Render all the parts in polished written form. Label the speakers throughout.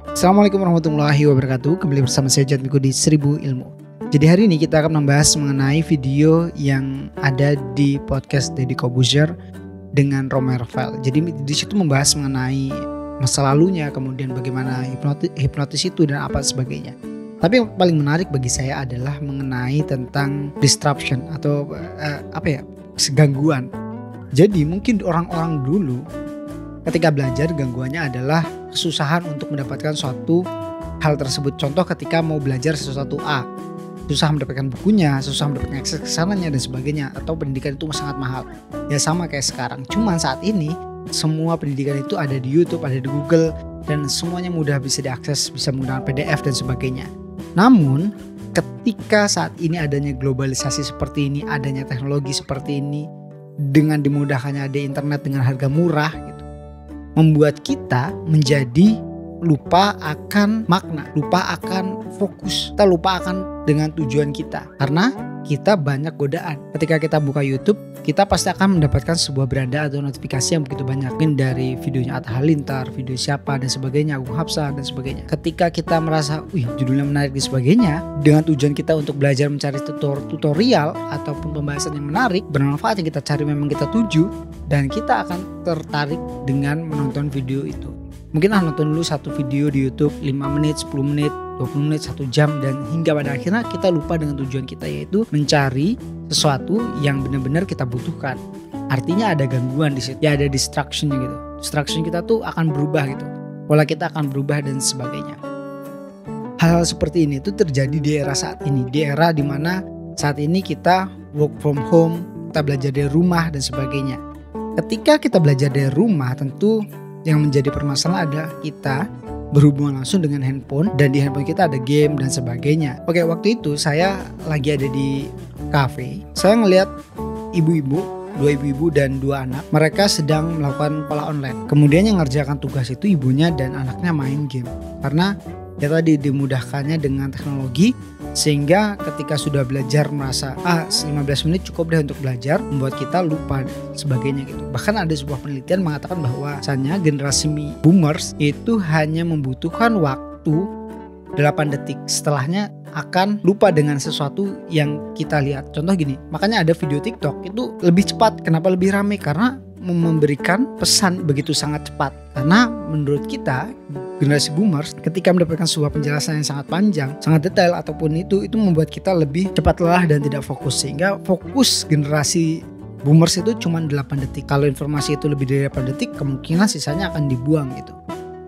Speaker 1: Assalamualaikum warahmatullahi wabarakatuh. Kembali bersama saya Jatmiko di 1000 Ilmu. Jadi hari ini kita akan membahas mengenai video yang ada di podcast Deddy Corbuzier dengan Romer Vel. Jadi di situ membahas mengenai masa lalunya, kemudian bagaimana hipnotis itu dan apa sebagainya. Tapi yang paling menarik bagi saya adalah mengenai tentang disruption atau gangguan. Jadi mungkin orang-orang dulu ketika belajar gangguannya adalah kesusahan untuk mendapatkan suatu hal tersebut. Contoh ketika mau belajar sesuatu A, susah mendapatkan bukunya, susah mendapatkan akses ke sananya dan sebagainya, atau pendidikan itu sangat mahal. Ya sama kayak sekarang. Cuman saat ini semua pendidikan itu ada di YouTube, ada di Google, dan semuanya mudah bisa diakses, bisa menggunakan PDF dan sebagainya. Namun ketika saat ini adanya globalisasi seperti ini, adanya teknologi seperti ini, dengan dimudahkannya ada internet dengan harga murah gitu, membuat kita menjadi lupa akan makna, lupa akan fokus, kita lupa akan dengan tujuan kita karena kita banyak godaan. Ketika kita buka YouTube, kita pasti akan mendapatkan sebuah beranda atau notifikasi yang begitu banyak, mungkin dari videonya Atta Halilintar, video siapa dan sebagainya, Agung Hapsah dan sebagainya. Ketika kita merasa, judulnya menarik dan sebagainya, dengan tujuan kita untuk belajar mencari tutorial ataupun pembahasan yang menarik, bermanfaat yang kita cari memang kita tuju, dan kita akan tertarik dengan menonton video itu. Mungkin nonton dulu satu video di YouTube 5 menit, 10 menit, 20 menit, 1 jam, dan hingga pada akhirnya kita lupa dengan tujuan kita, yaitu mencari sesuatu yang benar-benar kita butuhkan. Artinya ada gangguan di situ, ya ada distraction gitu. Distraction kita tuh akan berubah gitu. Pola kita akan berubah dan sebagainya. Hal-hal seperti ini tuh terjadi di era saat ini, di era dimana saat ini kita work from home, kita belajar dari rumah dan sebagainya. Ketika kita belajar dari rumah, tentu yang menjadi permasalahan adalah kita berhubungan langsung dengan handphone, dan di handphone kita ada game dan sebagainya. Oke, waktu itu saya lagi ada di cafe. Saya ngelihat dua ibu-ibu dan 2 anak. Mereka sedang melakukan pola online. Kemudian yang ngerjakan tugas itu ibunya dan anaknya main game. Karena ya tadi dimudahkannya dengan teknologi, sehingga ketika sudah belajar merasa 15 menit cukup deh untuk belajar, membuat kita lupa sebagainya gitu. Bahkan ada sebuah penelitian mengatakan bahwasanya generasi boomers itu hanya membutuhkan waktu 8 detik, setelahnya akan lupa dengan sesuatu yang kita lihat. Contoh gini, makanya ada video TikTok itu lebih cepat. Kenapa lebih ramai? Karena memberikan pesan begitu sangat cepat. Karena menurut kita generasi boomers ketika mendapatkan sebuah penjelasan yang sangat panjang, sangat detail ataupun itu membuat kita lebih cepat lelah dan tidak fokus, sehingga fokus generasi boomers itu cuma 8 detik. Kalau informasi itu lebih dari 8 detik, kemungkinan sisanya akan dibuang gitu.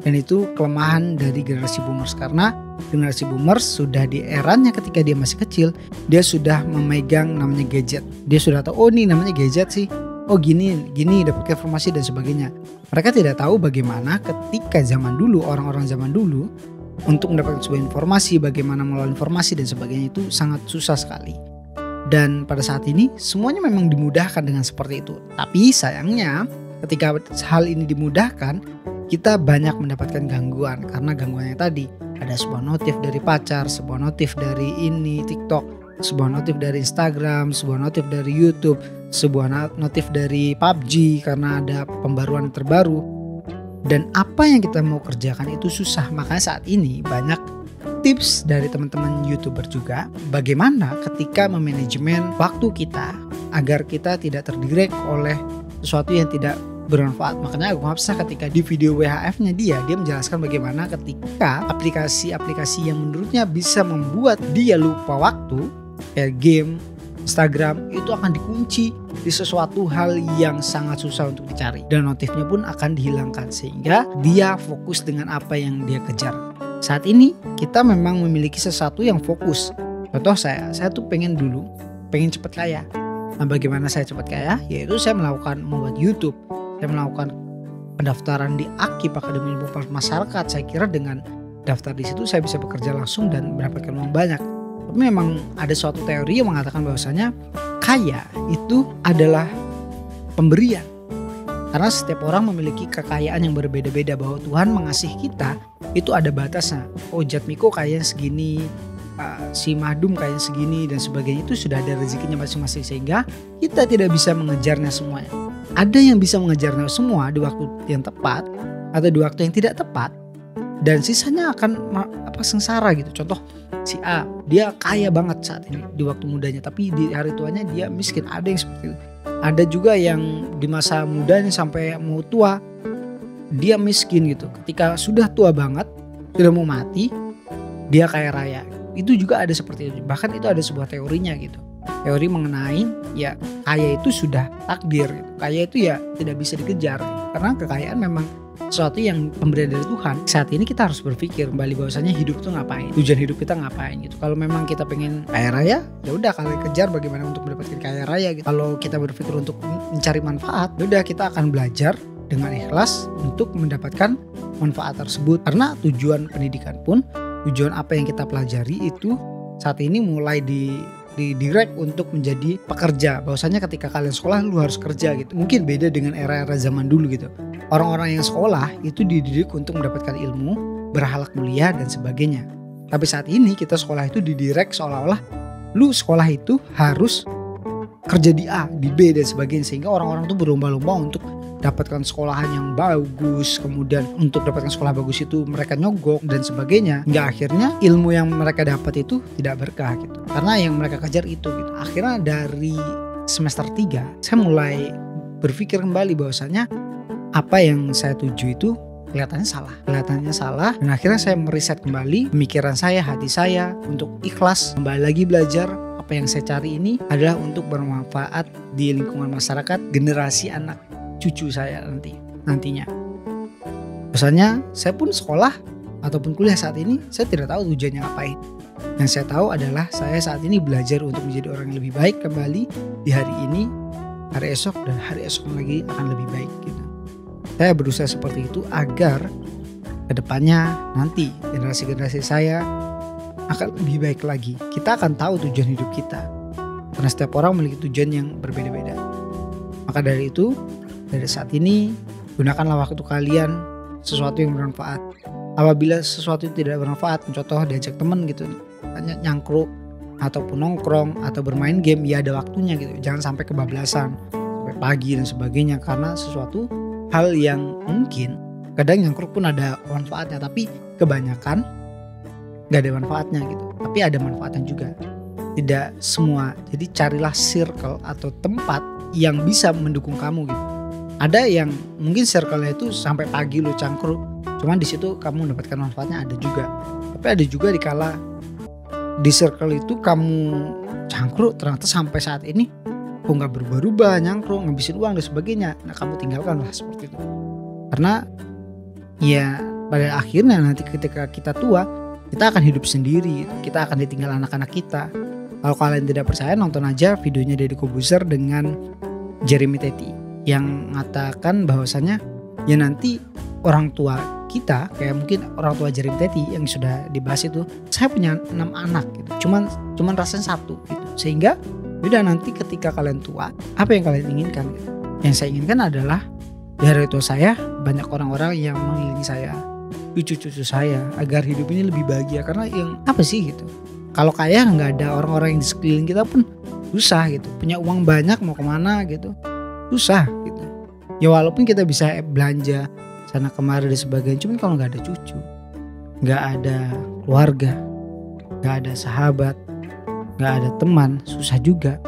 Speaker 1: Dan itu kelemahan dari generasi boomers, karena generasi boomers sudah di eranya ketika dia masih kecil, dia sudah memegang namanya gadget. Dia sudah tahu, ini namanya gadget sih. Gini dapat informasi dan sebagainya. Mereka tidak tahu bagaimana ketika zaman dulu, orang-orang zaman dulu untuk mendapatkan sebuah informasi, bagaimana mengelola informasi dan sebagainya itu sangat susah sekali. Dan pada saat ini semuanya memang dimudahkan dengan seperti itu. Tapi sayangnya ketika hal ini dimudahkan, kita banyak mendapatkan gangguan. Karena gangguannya tadi, ada sebuah notif dari pacar, sebuah notif dari ini TikTok, sebuah notif dari Instagram, sebuah notif dari YouTube, sebuah notif dari PUBG karena ada pembaruan terbaru. Dan apa yang kita mau kerjakan itu susah. Makanya saat ini banyak tips dari teman-teman YouTuber juga, bagaimana ketika memanajemen waktu kita agar kita tidak terdirect oleh sesuatu yang tidak bermanfaat. Makanya Agung Hapsah ketika di video WHF-nya dia menjelaskan bagaimana ketika aplikasi-aplikasi yang menurutnya bisa membuat dia lupa waktu, kayak game, Instagram, itu akan dikunci di sesuatu hal yang sangat susah untuk dicari, dan notifnya pun akan dihilangkan sehingga dia fokus dengan apa yang dia kejar. Saat ini kita memang memiliki sesuatu yang fokus. Contoh saya tuh pengen cepat kaya. Nah, bagaimana saya cepat kaya? Yaitu saya membuat YouTube, saya melakukan pendaftaran di AKIP, Akademi Ilmu Masyarakat. Saya kira dengan daftar di situ saya bisa bekerja langsung dan mendapatkan uang banyak. Tapi memang ada suatu teori yang mengatakan bahwasanya kaya itu adalah pemberian. Karena setiap orang memiliki kekayaan yang berbeda-beda, bahwa Tuhan mengasihi kita itu ada batasnya. Jatmiko kayaknya segini, si Mahdum kayaknya segini dan sebagainya, itu sudah ada rezekinya masing-masing, sehingga kita tidak bisa mengejarnya semuanya. Ada yang bisa mengejarnya semua di waktu yang tepat atau di waktu yang tidak tepat, dan sisanya akan sengsara gitu. Contoh si A, dia kaya banget saat ini di waktu mudanya, tapi di hari tuanya dia miskin. Ada yang seperti itu. Ada juga yang di masa mudanya sampai mau tua dia miskin gitu. Ketika sudah tua banget, sudah mau mati, dia kaya raya. Itu juga ada seperti itu. Bahkan itu ada sebuah teorinya gitu. Teori mengenai ya kaya itu sudah takdir gitu. Kaya itu ya tidak bisa dikejar gitu. Karena kekayaan memang sesuatu yang pemberian dari Tuhan. Saat ini kita harus berpikir kembali bahwasanya hidup itu ngapain, tujuan hidup kita ngapain gitu. Kalau memang kita pengen kaya raya, ya udah kalian kejar bagaimana untuk mendapatkan kaya raya gitu. Kalau kita berpikir untuk mencari manfaat, ya udah kita akan belajar dengan ikhlas untuk mendapatkan manfaat tersebut. Karena tujuan pendidikan pun, tujuan apa yang kita pelajari itu saat ini mulai direct untuk menjadi pekerja. Bahwasanya ketika kalian sekolah lu harus kerja gitu. Mungkin beda dengan era-era zaman dulu gitu. Orang-orang yang sekolah itu dididik untuk mendapatkan ilmu, berakhlak mulia dan sebagainya. Tapi saat ini kita sekolah itu didirect seolah-olah lu sekolah itu harus kerja di A, di B dan sebagainya. Sehingga orang-orang tuh berlomba-lomba untuk dapatkan sekolahan yang bagus, kemudian untuk dapatkan sekolah bagus itu mereka nyogok dan sebagainya. Hingga akhirnya ilmu yang mereka dapat itu tidak berkah gitu. Karena yang mereka kejar itu gitu. Akhirnya dari semester 3 saya mulai berpikir kembali bahwasanya apa yang saya tuju itu kelihatannya salah. Dan akhirnya saya meriset kembali pemikiran saya, hati saya untuk ikhlas kembali lagi belajar. Apa yang saya cari ini adalah untuk bermanfaat di lingkungan masyarakat, generasi anak cucu saya nantinya. Misalnya saya pun sekolah ataupun kuliah saat ini, saya tidak tahu tujuannya ngapain. Yang saya tahu adalah saya saat ini belajar untuk menjadi orang yang lebih baik kembali di hari ini, hari esok, dan hari esok lagi akan lebih baik gitu. Saya berusaha seperti itu agar kedepannya nanti generasi-generasi saya akan lebih baik lagi. Kita akan tahu tujuan hidup kita. Karena setiap orang memiliki tujuan yang berbeda-beda. Maka dari itu, dari saat ini gunakanlah waktu kalian sesuatu yang bermanfaat. Apabila sesuatu yang tidak bermanfaat, contoh diajak teman gitu, nyangkruk ataupun nongkrong atau bermain game, ya ada waktunya gitu. Jangan sampai kebablasan sampai pagi dan sebagainya, karena sesuatu hal yang mungkin kadang nyangkruk pun ada manfaatnya, tapi kebanyakan gak ada manfaatnya gitu. Tapi ada manfaatnya juga. Tidak semua. Jadi carilah circle atau tempat yang bisa mendukung kamu gitu. Ada yang mungkin circle-nya itu sampai pagi lu cangkruk, cuman di situ kamu mendapatkan manfaatnya, ada juga. Tapi ada juga dikala di circle itu kamu cangkruk ternyata sampai saat ini kok nggak berubah-ubah, nyangkruk, ngabisin uang dan sebagainya. Nah kamu tinggalkanlah seperti itu. Karena ya pada akhirnya nanti ketika kita tua, kita akan hidup sendiri, kita akan ditinggal anak-anak kita. Kalau kalian tidak percaya, nonton aja videonya Deddy Corbuzier dengan Jeremy Teti yang mengatakan bahwasannya ya nanti orang tua kita, kayak mungkin orang tua Jeremy Teti yang sudah dibahas itu, saya punya 6 anak gitu, cuman rasanya 1 gitu. Sehingga udah nanti ketika kalian tua, apa yang kalian inginkan gitu. Yang saya inginkan adalah di hari tua saya banyak orang-orang yang mengelilingi saya, cucu-cucu saya, agar hidup ini lebih bahagia. Karena yang apa sih gitu, kalau kaya nggak ada orang-orang yang di sekeliling kita pun susah gitu. Punya uang banyak mau kemana gitu, susah gitu. Ya walaupun kita bisa belanja sana kemari dan sebagainya, cuman kalau nggak ada cucu, nggak ada keluarga, nggak ada sahabat, nggak ada teman, susah juga.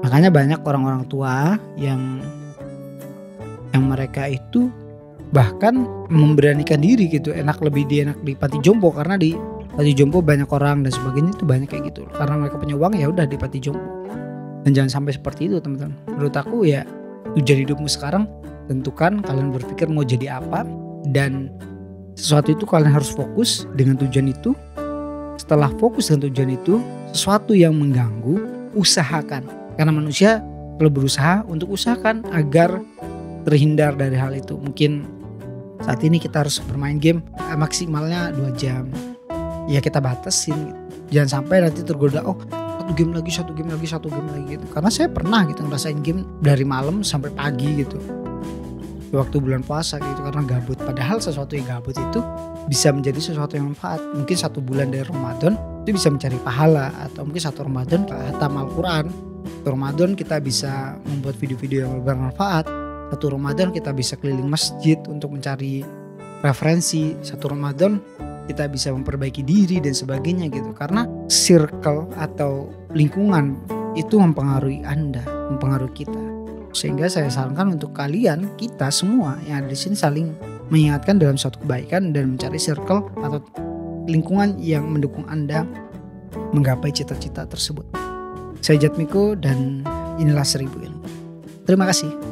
Speaker 1: Makanya banyak orang-orang tua yang mereka itu bahkan memberanikan diri gitu, enak di panti jompo, karena di panti jompo banyak orang dan sebagainya, itu banyak kayak gitu. Karena mereka punya uang, ya udah di panti jompo. Dan jangan sampai seperti itu teman-teman. Menurut aku ya tujuan hidupmu sekarang tentukan, kalian berpikir mau jadi apa, dan sesuatu itu kalian harus fokus dengan tujuan itu. Setelah fokus dengan tujuan itu, sesuatu yang mengganggu usahakan. Karena manusia selalu berusaha untuk usahakan agar terhindar dari hal itu. Mungkin saat ini kita harus bermain game maksimalnya 2 jam. Ya kita batasin gitu. Jangan sampai nanti tergoda, oh satu game lagi gitu. Karena saya pernah gitu ngerasain game dari malam sampai pagi gitu. Di waktu bulan puasa gitu, karena gabut. Padahal sesuatu yang gabut itu bisa menjadi sesuatu yang manfaat. Mungkin 1 bulan dari Ramadan itu bisa mencari pahala, atau mungkin 1 Ramadan khatam Al-Quran. 1 Ramadan kita bisa membuat video-video yang bermanfaat. 1 Ramadan kita bisa keliling masjid untuk mencari referensi, satu Ramadan kita bisa memperbaiki diri dan sebagainya gitu. Karena circle atau lingkungan itu mempengaruhi Anda, mempengaruhi kita. Sehingga saya sarankan untuk kalian, kita semua yang ada di sini saling mengingatkan dalam suatu kebaikan dan mencari circle atau lingkungan yang mendukung Anda menggapai cita-cita tersebut. Saya Jatmiko dan inilah 1000 Ilmu. Terima kasih.